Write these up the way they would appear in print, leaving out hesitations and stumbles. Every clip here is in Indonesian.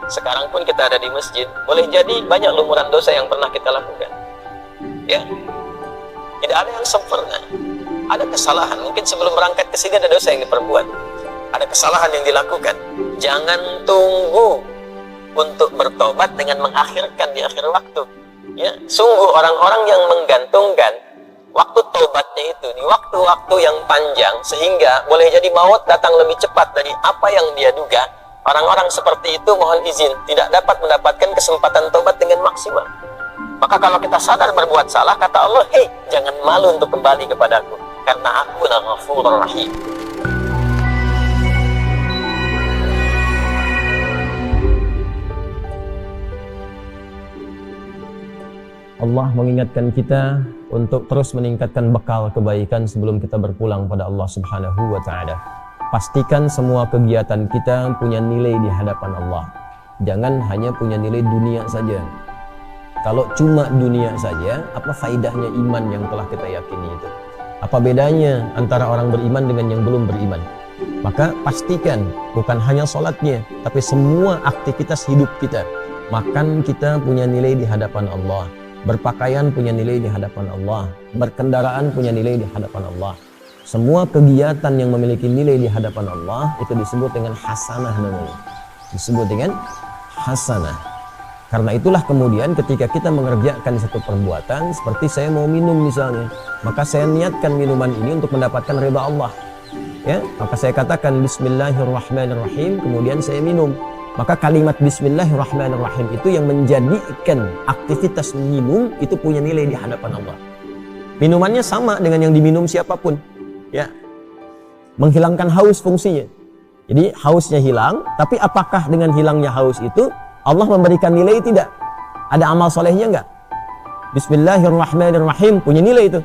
Sekarang pun kita ada di masjid, boleh jadi banyak lumuran dosa yang pernah kita lakukan. Ya, tidak ada yang sempurna. Ada kesalahan, mungkin sebelum berangkat ke sini ada dosa yang diperbuat, ada kesalahan yang dilakukan. Jangan tunggu untuk bertobat dengan mengakhirkan di akhir waktu. Ya, sungguh orang-orang yang menggantungkan waktu tobatnya itu di waktu-waktu yang panjang, sehingga boleh jadi maut datang lebih cepat dari apa yang dia duga. Orang-orang seperti itu, mohon izin, tidak dapat mendapatkan kesempatan tobat dengan maksimal. Maka kalau kita sadar berbuat salah, kata Allah, hei, jangan malu untuk kembali kepadaku, karena aku Ghafurur Rahim. Allah mengingatkan kita untuk terus meningkatkan bekal kebaikan sebelum kita berpulang pada Allah Subhanahu wa Ta'ala. Pastikan semua kegiatan kita punya nilai di hadapan Allah. Jangan hanya punya nilai dunia saja. Kalau cuma dunia saja, apa faidahnya iman yang telah kita yakini itu? Apa bedanya antara orang beriman dengan yang belum beriman? Maka pastikan bukan hanya sholatnya, tapi semua aktivitas hidup kita. Makan kita punya nilai di hadapan Allah. Berpakaian punya nilai di hadapan Allah. Berkendaraan punya nilai di hadapan Allah. Semua kegiatan yang memiliki nilai di hadapan Allah itu disebut dengan hasanah namanya. Disebut dengan hasanah. Karena itulah kemudian ketika kita mengerjakan satu perbuatan, seperti saya mau minum misalnya, maka saya niatkan minuman ini untuk mendapatkan ridha Allah. Ya, maka saya katakan Bismillahirrahmanirrahim, kemudian saya minum. Maka kalimat Bismillahirrahmanirrahim itu yang menjadikan aktivitas minum itu punya nilai di hadapan Allah. Minumannya sama dengan yang diminum siapapun. Ya, menghilangkan haus fungsinya. Jadi hausnya hilang, tapi apakah dengan hilangnya haus itu Allah memberikan nilai tidak? Ada amal solehnya enggak? Bismillahirrahmanirrahim punya nilai itu.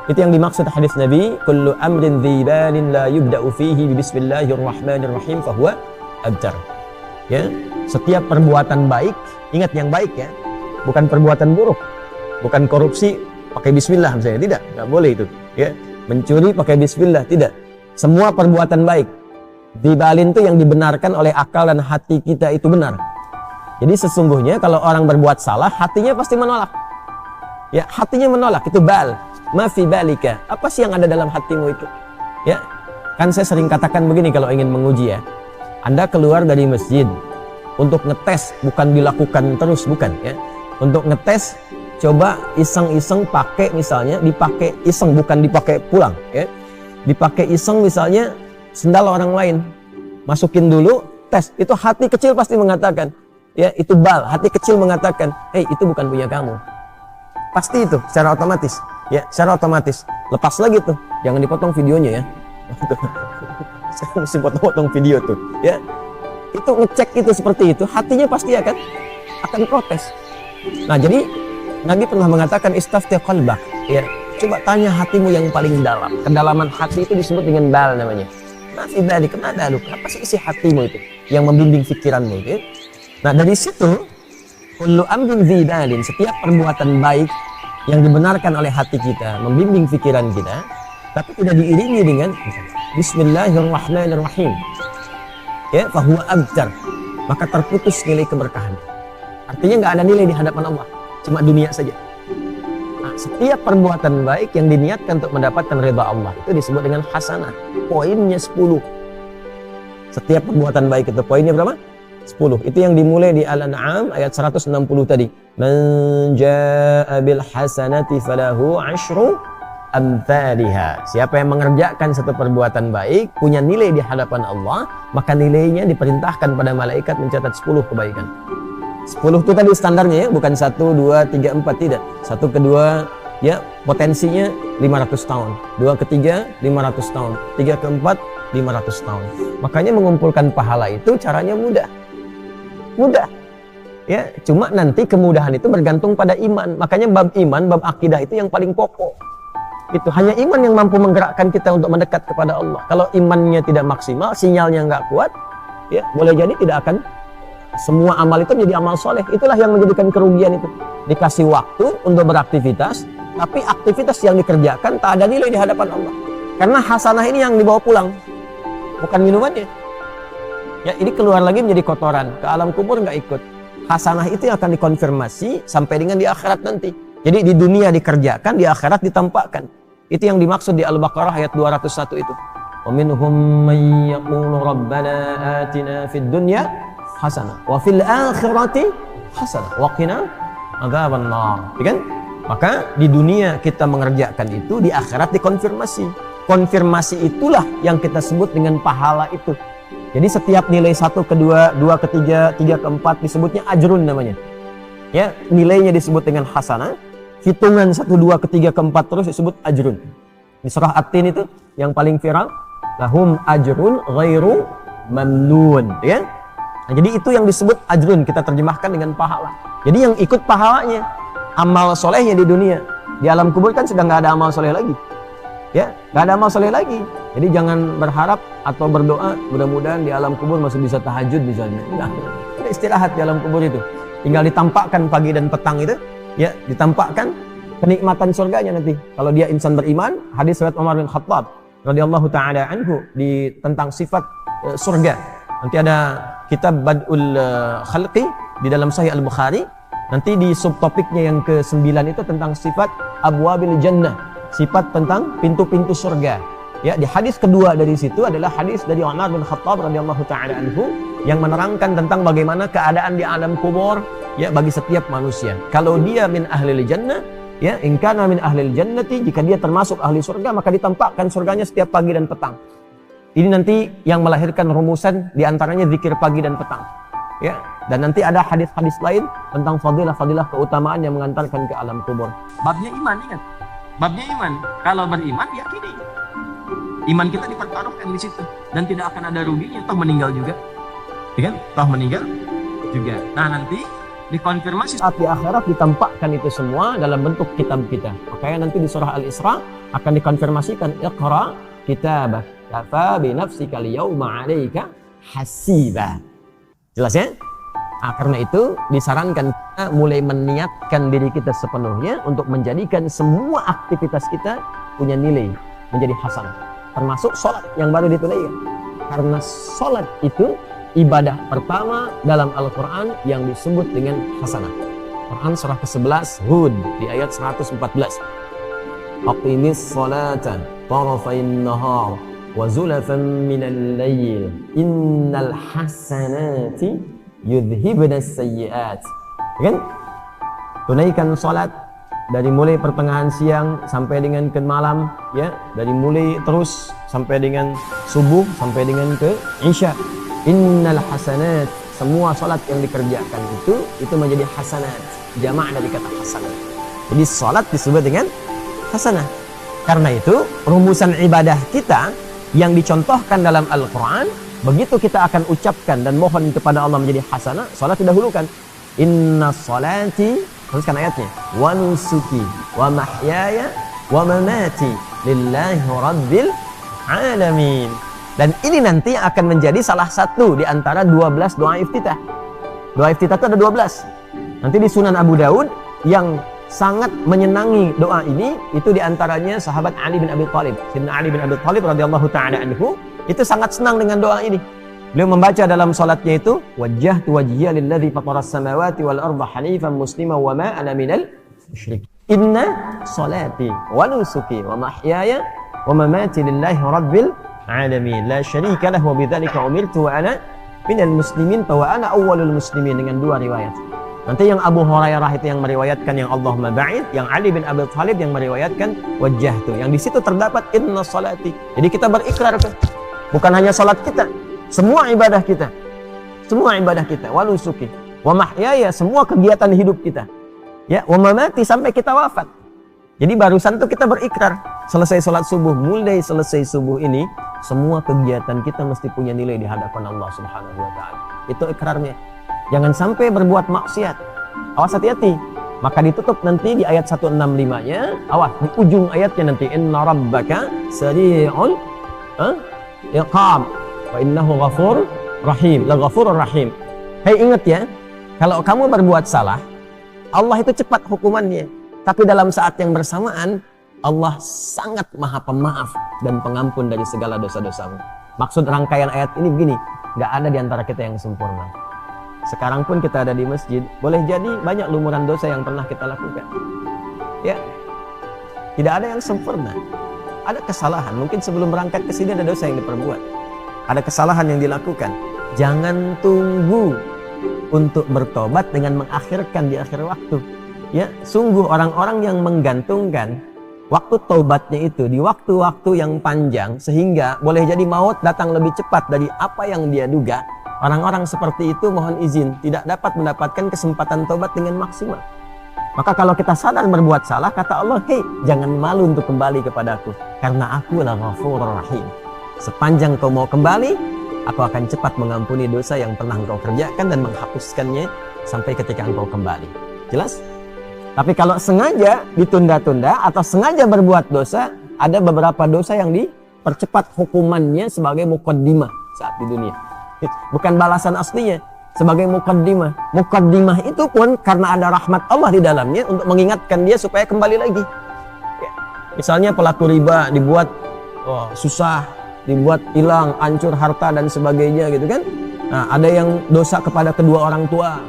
Itu yang dimaksud hadis Nabi, kullu amrin dzibalin la yubda'u fihi bismillahirrahmanirrahim fahuwa abtar. Ya, setiap perbuatan baik, ingat yang baik ya, bukan perbuatan buruk, bukan korupsi pakai bismillah misalnya, tidak, nggak boleh itu. Ya, mencuri pakai bismillah, tidak. Semua perbuatan baik dibalin itu yang dibenarkan oleh akal dan hati kita itu benar. Jadi sesungguhnya kalau orang berbuat salah, hatinya pasti menolak. Ya, hatinya menolak, itu bal. Ma fi balika. Apa sih yang ada dalam hatimu itu? Ya, kan saya sering katakan begini kalau ingin menguji ya. Anda keluar dari masjid untuk ngetes, bukan dilakukan terus, bukan ya. Untuk ngetes, coba iseng-iseng pakai misalnya, dipakai iseng, bukan dipakai pulang ya. Dipakai iseng misalnya sendal orang lain. Masukin dulu, tes. Itu hati kecil pasti mengatakan, ya itu bal, hati kecil mengatakan, hei itu bukan punya kamu. Pasti itu secara otomatis, ya secara otomatis. Lepas lagi tuh, jangan dipotong videonya ya. Saya mesti potong-potong video tuh, ya. Itu ngecek itu seperti itu, hatinya pasti akan protes. Nah jadi Nabi pernah mengatakan istafti qalbak, ya. Coba tanya hatimu yang paling dalam. Kedalaman hati itu disebut dengan bal namanya. Masih dari kenapa lu? Apa sih isi hatimu itu yang membimbing pikiranmu itu? Nah dari situ, kullu amrin dzibalin, setiap perbuatan baik yang dibenarkan oleh hati kita, membimbing pikiran kita, tapi tidak diiringi dengan Bismillahirrahmanirrahim, ya, fahuwa abtar, maka terputus nilai keberkahan. Artinya nggak ada nilai di hadapan Allah, cuma dunia saja. Nah, setiap perbuatan baik yang diniatkan untuk mendapatkan ridha Allah itu disebut dengan hasanah. Poinnya 10. Setiap perbuatan baik itu poinnya berapa? 10. Itu yang dimulai di Al-An'am ayat 160 tadi. Man jaa'a bil hasanati falahu 'asyru amthaliha. Siapa yang mengerjakan satu perbuatan baik punya nilai di hadapan Allah, maka nilainya diperintahkan pada malaikat mencatat 10 kebaikan. 10 itu tadi standarnya ya, bukan 1, 2, 3, 4, tidak. 1 ke 2 ya potensinya 500 tahun. 2 ke 3 500 tahun. 3 ke 4 500 tahun. Makanya mengumpulkan pahala itu caranya mudah. Mudah. Ya, cuma nanti kemudahan itu bergantung pada iman. Makanya bab iman, bab akidah itu yang paling pokok. Itu hanya iman yang mampu menggerakkan kita untuk mendekat kepada Allah. Kalau imannya tidak maksimal, sinyalnya nggak kuat, ya boleh jadi tidak akan semua amal itu menjadi amal soleh. Itulah yang menjadikan kerugian itu. Dikasih waktu untuk beraktivitas, tapi aktivitas yang dikerjakan tak ada nilai di hadapan Allah. Karena hasanah ini yang dibawa pulang, bukan minumannya. Ya, ini keluar lagi menjadi kotoran, ke alam kubur nggak ikut. Hasanah itu yang akan dikonfirmasi sampai dengan di akhirat nanti. Jadi di dunia dikerjakan, di akhirat ditampakkan. Itu yang dimaksud di Al-Baqarah ayat 201 itu. Wa minhum may yaqulu rabbana atina fid dunya hasanah wa fil akhirati hasanah wa qina adzabannar. Kan? Maka di dunia kita mengerjakan itu, di akhirat dikonfirmasi. Konfirmasi itulah yang kita sebut dengan pahala itu. Jadi setiap nilai 1 ke 2, 2 ke 3, 3 ke 4 disebutnya ajrun namanya. Ya, nilainya disebut dengan hasanah. Hitungan 1, 2 ke 3 ke 4 terus disebut ajrun. Di surah At-Tin itu yang paling viral, lahum ajrun ghairu mamnun, ya. Nah, jadi itu yang disebut ajrun, kita terjemahkan dengan pahala. Jadi yang ikut pahalanya amal solehnya di dunia. Di alam kubur kan sudah nggak ada amal soleh lagi. Ya, nggak ada amal soleh lagi. Jadi jangan berharap atau berdoa mudah-mudahan di alam kubur masih bisa tahajud misalnya. Nah, istirahat di alam kubur itu. Tinggal ditampakkan pagi dan petang itu, ya, ditampakkan kenikmatan surganya nanti. Kalau dia insan beriman, hadis riwayat Umar bin Khattab radhiyallahu taala anhu tentang sifat surga. Nanti ada kitab Bad'ul Khalqi di dalam Sahih Al-Bukhari. Nanti di subtopiknya yang ke-9 itu tentang sifat abwabil jannah, sifat tentang pintu-pintu surga. Ya, di hadis kedua dari situ adalah hadis dari Umar bin Khattab radhiyallahu taala anhu yang menerangkan tentang bagaimana keadaan di alam kubur ya bagi setiap manusia. Kalau dia min ahlil jannah, ya, in kana min ahlil jannati, jika dia termasuk ahli surga maka ditampakkan surganya setiap pagi dan petang. Ini nanti yang melahirkan rumusan di antaranya zikir pagi dan petang. Ya, dan nanti ada hadis-hadis lain tentang fadilah-fadilah keutamaan yang mengantarkan ke alam kubur. Babnya iman, ingat. Babnya iman. Kalau beriman yakini. Iman kita dipertaruhkan di situ dan tidak akan ada ruginya, toh meninggal juga. Ya kan? Toh meninggal juga. Nah, nanti dikonfirmasi saat di akhirat ditampakkan itu semua dalam bentuk kitab kita. Makanya nanti di surah Al-Isra akan dikonfirmasikan iqra kitabah kafa bi nafsika al-yawma 'alaika hasiba. Jelas ya? Nah, karena itu disarankan kita mulai meniatkan diri kita sepenuhnya untuk menjadikan semua aktivitas kita punya nilai menjadi hasanah, termasuk sholat yang baru ditunaikan. Karena sholat itu ibadah pertama dalam Al-Quran yang disebut dengan hasanah. Quran surah ke-11 Hud di ayat 114. Aqimis sholata tarafain nahar wa zulafan minal layl innal hasanati yudhibnas sayyiat. Kan? Tunaikan salat dari mulai pertengahan siang sampai dengan ke malam, ya, dari mulai terus sampai dengan subuh sampai dengan ke isya. Innal hasanat, semua salat yang dikerjakan itu menjadi hasanat. Jamak dari kata hasanat. Jadi salat disebut dengan hasanah. Karena itu rumusan ibadah kita yang dicontohkan dalam Al-Quran, begitu kita akan ucapkan dan mohon kepada Allah menjadi hasanah, salat didahulukan. Inna salati, teruskan ayatnya, wa nusuki wa mahyaya wa mamati lillahi rabbil alamin. Dan ini nanti akan menjadi salah satu di antara 12 doa iftitah. Doa iftitah itu ada 12. Nanti di Sunan Abu Daud yang sangat menyenangi doa ini itu diantaranya sahabat Ali bin Abi Thalib. Sayyidina Ali bin Abi Thalib radhiyallahu taala anhu itu sangat senang dengan doa ini. Beliau membaca dalam salatnya itu wajjahtu wajhiya lilladzi fataras samawati wal arda hanifan musliman wa ma ana minal musyrikin. Inna salati wa nusuki wa mahyaya wa mamati lillahi rabbil alamin la syarika lahu wa bidzalika umirtu wa ana minal muslimin wa ana awwalul muslimin, dengan dua riwayat. Nanti yang Abu Hurairah itu yang meriwayatkan yang Allahumma ba'id, yang Ali bin Abi Thalib yang meriwayatkan wajjahtu. Yang di situ terdapat inna salati. Jadi kita berikrar tuh. Bukan hanya salat kita, semua ibadah kita. Semua ibadah kita, wa nusuki, wa mahyaya, semua kegiatan hidup kita. Ya, wa mamati sampai kita wafat. Jadi barusan tuh kita berikrar. Selesai salat subuh, mulai selesai subuh ini, semua kegiatan kita mesti punya nilai di hadapan Allah Subhanahu wa taala. Itu ikrarnya. Jangan sampai berbuat maksiat. Awas, hati-hati. Maka ditutup nanti di ayat 165-nya. Awas, di ujung ayatnya nanti inna rabbaka sari'ul iqab wa innahu ghafur rahim. La ghafurur rahim. Hei, ingat ya, kalau kamu berbuat salah, Allah itu cepat hukumannya. Tapi dalam saat yang bersamaan, Allah sangat maha pemaaf dan pengampun dari segala dosa-dosamu. Maksud rangkaian ayat ini begini, nggak ada di antara kita yang sempurna. Sekarang pun kita ada di masjid, boleh jadi banyak lumuran dosa yang pernah kita lakukan. Ya, tidak ada yang sempurna. Ada kesalahan, mungkin sebelum berangkat ke sini ada dosa yang diperbuat. Ada kesalahan yang dilakukan. Jangan tunggu untuk bertobat dengan mengakhirkan di akhir waktu. Ya, sungguh orang-orang yang menggantungkan waktu taubatnya itu di waktu-waktu yang panjang sehingga boleh jadi maut datang lebih cepat dari apa yang dia duga. Orang-orang seperti itu mohon izin tidak dapat mendapatkan kesempatan taubat dengan maksimal. Maka kalau kita sadar berbuat salah, kata Allah, hei, jangan malu untuk kembali kepadaku karena aku adalah Ghafurur Rahim. Sepanjang kau mau kembali, aku akan cepat mengampuni dosa yang pernah engkau kerjakan dan menghapuskannya sampai ketika engkau kembali. Jelas? Tapi kalau sengaja ditunda-tunda atau sengaja berbuat dosa, ada beberapa dosa yang dipercepat hukumannya sebagai muqaddimah saat di dunia. Bukan balasan aslinya, sebagai muqaddimah. Muqaddimah itu pun karena ada rahmat Allah di dalamnya untuk mengingatkan dia supaya kembali lagi. Ya. Misalnya pelaku riba dibuat susah, dibuat hilang, hancur harta dan sebagainya gitu kan. Nah, ada yang dosa kepada kedua orang tua.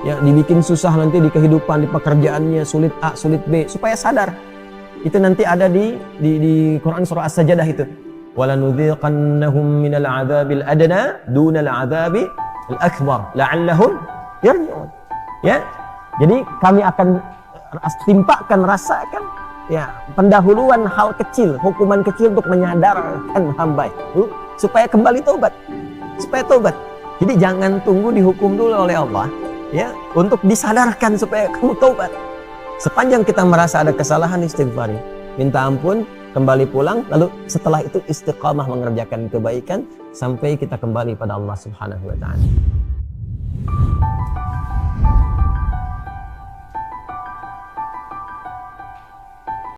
Ya, dibikin susah nanti di kehidupan, di pekerjaannya, sulit A, sulit B, supaya sadar. Itu nanti ada di Quran surah As-Sajdah itu. وَلَنُذِيقَنَّهُمْ مِنَ الْعَذَابِ الْأَدْنَى دُونَ الْعَذَابِ الْأَكْبَرِ لَعَلَّهُمْ يَرْجِعُونَ. Ya, jadi kami akan timpakan, rasakan ya pendahuluan hal kecil, hukuman kecil untuk menyadarkan hamba itu supaya kembali taubat, supaya taubat. Jadi jangan tunggu dihukum dulu oleh Allah. Ya, untuk disadarkan supaya kamu taubat. Sepanjang kita merasa ada kesalahan, istighfari, minta ampun, kembali pulang, lalu setelah itu istiqamah mengerjakan kebaikan sampai kita kembali pada Allah Subhanahu wa taala.